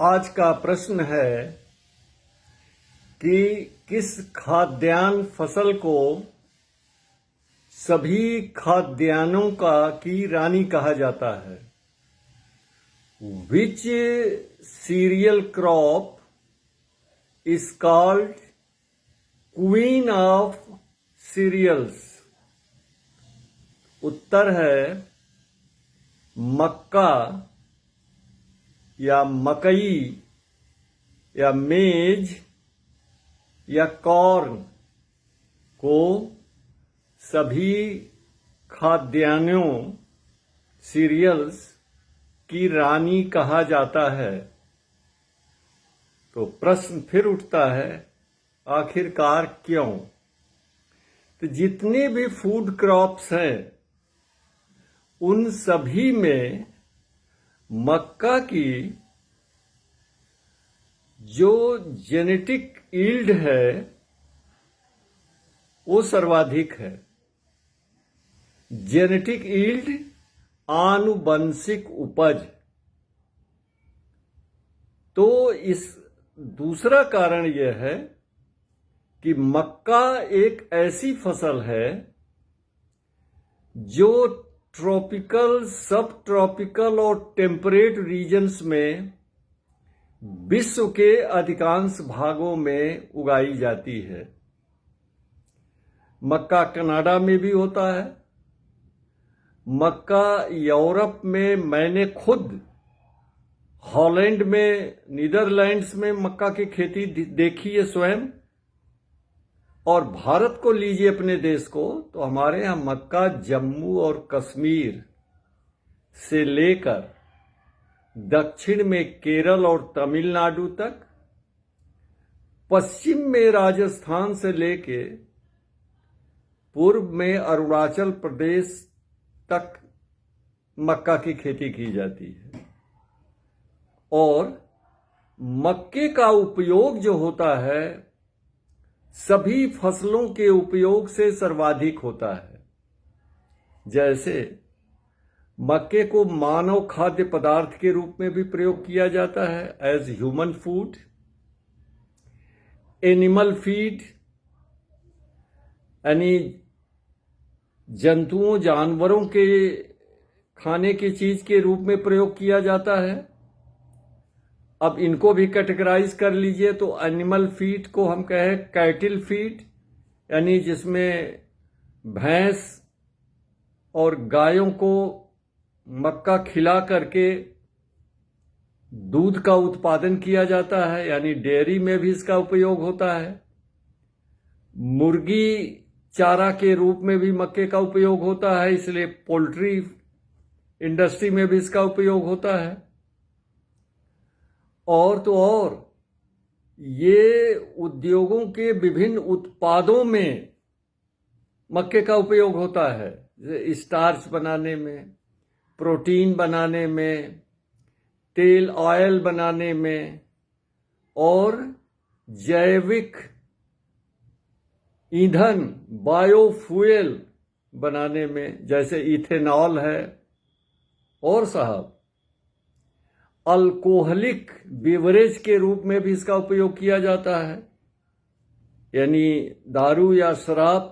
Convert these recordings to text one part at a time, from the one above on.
आज का प्रश्न है कि किस खाद्यान्न फसल को सभी खाद्यान्नों की रानी कहा जाता है? Which cereal crop is called Queen of Cereals? उत्तर है मक्का या मकई या मेज या कॉर्न को सभी खाद्यान्नों सीरियल्स की रानी कहा जाता है। तो प्रश्न फिर उठता है, आखिरकार क्यों? तो जितने भी फूड क्रॉप्स हैं उन सभी में मक्का की जो जेनेटिक यील्ड है वो सर्वाधिक है। जेनेटिक यील्ड आनुवंशिक उपज। तो इस दूसरा कारण यह है कि मक्का एक ऐसी फसल है जो ट्रॉपिकल, सब ट्रॉपिकल और टेम्परेट रीजन्स में विश्व के अधिकांश भागों में उगाई जाती है। मक्का कनाडा में भी होता है। मक्का यूरोप में, मैंने खुद हॉलैंड में, नीदरलैंड्स में मक्का की खेती देखी है स्वयं। और भारत को लीजिए, अपने देश को, तो हमारे यहाँ मक्का जम्मू और कश्मीर से लेकर दक्षिण में केरल और तमिलनाडु तक, पश्चिम में राजस्थान से लेके पूर्व में अरुणाचल प्रदेश तक मक्का की खेती की जाती है। और मक्के का उपयोग जो होता है सभी फसलों के उपयोग से सर्वाधिक होता है। जैसे मक्के को मानव खाद्य पदार्थ के रूप में भी प्रयोग किया जाता है, as human food, animal feed, यानी जंतुओं, जानवरों के खाने की चीज के रूप में प्रयोग किया जाता है। अब इनको भी कैटेगराइज कर लीजिए तो एनिमल फीड को हम कहें कैटिल फीड, यानी जिसमें भैंस और गायों को मक्का खिला करके दूध का उत्पादन किया जाता है, यानी डेयरी में भी इसका उपयोग होता है। मुर्गी चारा के रूप में भी मक्के का उपयोग होता है, इसलिए पोल्ट्री इंडस्ट्री में भी इसका उपयोग होता है। और तो और ये उद्योगों के विभिन्न उत्पादों में मक्के का उपयोग होता है, जैसे स्टार्च बनाने में, प्रोटीन बनाने में, तेल ऑयल बनाने में, और जैविक ईंधन बायोफ्यूल बनाने में, जैसे इथेनॉल है। और साहब, अल्कोहलिक बेवरेज के रूप में भी इसका उपयोग किया जाता है, यानी दारू या शराब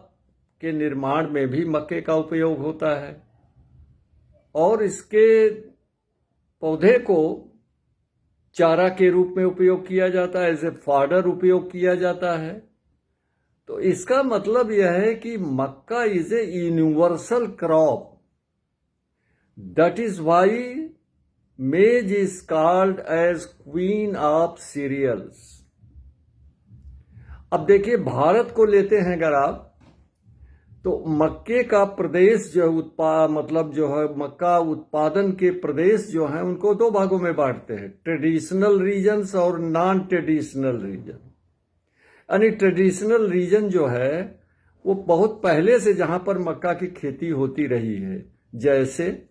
के निर्माण में भी मक्के का उपयोग होता है। और इसके पौधे को चारा के रूप में उपयोग किया जाता है, एज फॉडर उपयोग किया जाता है। तो इसका मतलब यह है कि मक्का is a universal crop. That is why maize is called as queen of cereals. अब देखिए, भारत को लेते हैं अगर आप, तो मक्के का प्रदेश जो है मक्का उत्पादन के प्रदेश जो हैं उनको दो भागों में बांटते हैं, ट्रेडिशनल रीजन्स और नॉन ट्रेडिशनल रीजन। यानी ट्रेडिशनल रीजन जो है वो बहुत पहले से जहां पर मक्का की खेती होती रही है, जैसे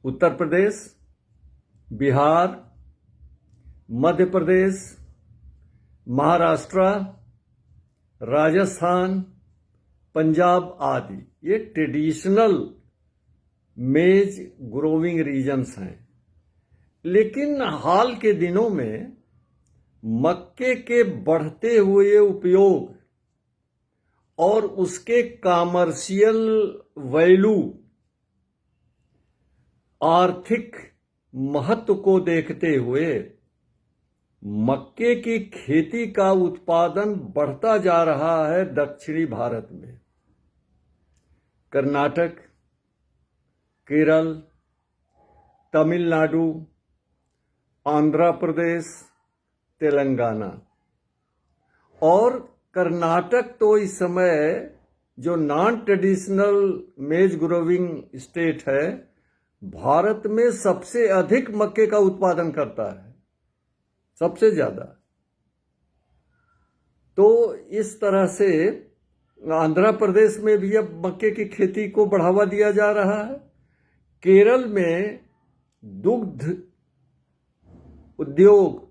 उत्तर प्रदेश, बिहार, मध्य प्रदेश, महाराष्ट्र, राजस्थान, पंजाब आदि, ये ट्रेडिशनल मेज ग्रोविंग रीजन्स हैं। लेकिन हाल के दिनों में मक्के के बढ़ते हुए उपयोग और उसके कॉमर्शियल वैल्यू, आर्थिक महत्व को देखते हुए मक्के की खेती का उत्पादन बढ़ता जा रहा है दक्षिणी भारत में। कर्नाटक, केरल, तमिलनाडु, आंध्र प्रदेश, तेलंगाना। और कर्नाटक तो इस समय जो नॉन ट्रेडिशनल मेज ग्रोविंग स्टेट है, भारत में सबसे अधिक मक्के का उत्पादन करता है, सबसे ज्यादा। तो इस तरह से आंध्र प्रदेश में भी अब मक्के की खेती को बढ़ावा दिया जा रहा है। केरल में दुग्ध उद्योग,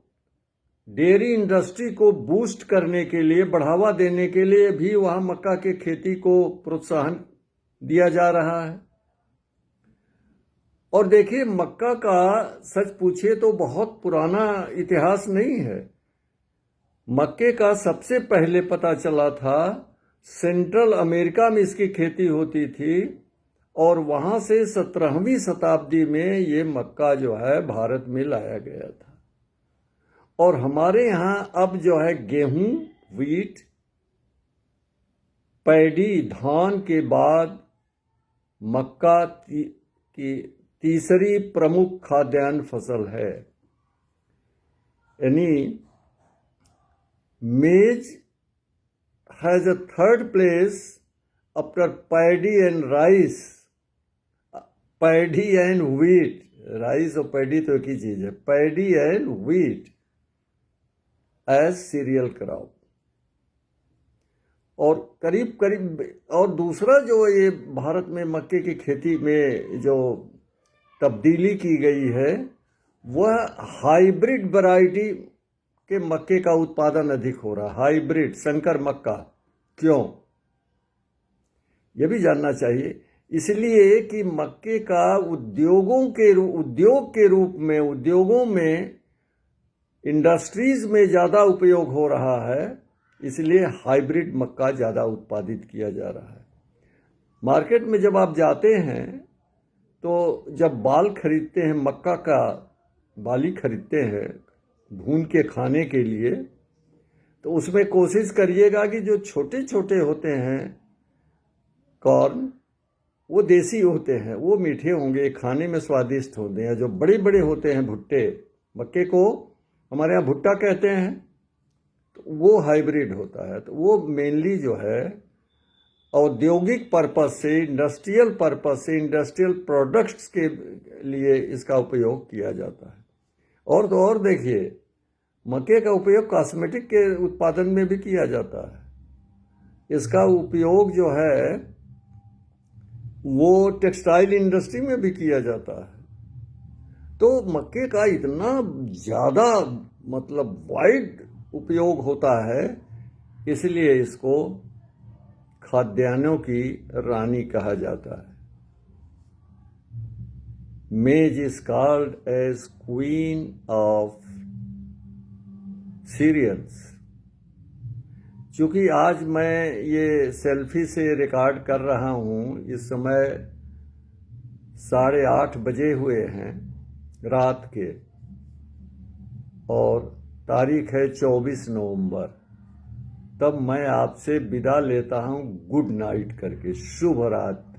डेयरी इंडस्ट्री को बूस्ट करने के लिए, बढ़ावा देने के लिए भी वहां मक्का के खेती को प्रोत्साहन दिया जा रहा है। और देखिए, मक्का का सच पूछिए तो बहुत पुराना इतिहास नहीं है। मक्के का सबसे पहले पता चला था सेंट्रल अमेरिका में इसकी खेती होती थी, और वहां से 17वीं शताब्दी में ये मक्का जो है भारत में लाया गया था। और हमारे यहाँ अब जो है गेहूं, व्हीट, पैडी, धान के बाद मक्का की तीसरी प्रमुख खाद्यान्न फसल है। यानी maize has a third place after paddy and rice, paddy and wheat. Rice और पैडी तो एक ही चीज है, paddy and wheat as cereal crop. और करीब करीब, और दूसरा जो ये भारत में मक्के की खेती में जो तब्दीली की गई है, वह हाइब्रिड वैरायटी के मक्के का उत्पादन अधिक हो रहा है। हाइब्रिड, संकर मक्का। क्यों, यह भी जानना चाहिए। इसलिए कि मक्के का उद्योग के रूप में, उद्योगों में, इंडस्ट्रीज में ज्यादा उपयोग हो रहा है, इसलिए हाइब्रिड मक्का ज्यादा उत्पादित किया जा रहा है। मार्केट में जब आप जाते हैं तो जब बाल खरीदते हैं, मक्का का बाली खरीदते हैं भून के खाने के लिए, तो उसमें कोशिश करिएगा कि जो छोटे छोटे होते हैं कॉर्न, वो देसी होते हैं, वो मीठे होंगे, खाने में स्वादिष्ट होते हैं। जो बड़े बड़े होते हैं भुट्टे, मक्के को हमारे यहाँ भुट्टा कहते हैं, तो वो हाइब्रिड होता है। तो वो मेनली जो है औद्योगिक पर्पज से, इंडस्ट्रियल पर्पज से, इंडस्ट्रियल प्रोडक्ट्स के लिए इसका उपयोग किया जाता है। और तो और देखिए, मक्के का उपयोग कॉस्मेटिक के उत्पादन में भी किया जाता है। इसका उपयोग जो है वो टेक्सटाइल इंडस्ट्री में भी किया जाता है। तो मक्के का इतना ज़्यादा मतलब वाइड उपयोग होता है, इसलिए इसको खाद्यान्नों की रानी कहा जाता है। Maize is called as queen of cereals. चूंकि आज मैं ये सेल्फी से रिकॉर्ड कर रहा हूँ, इस समय 8:30 बजे हुए हैं रात के, और तारीख है 24 नवंबर। तब मैं आपसे विदा लेता हूँ गुड नाइट करके, शुभ रात्रि।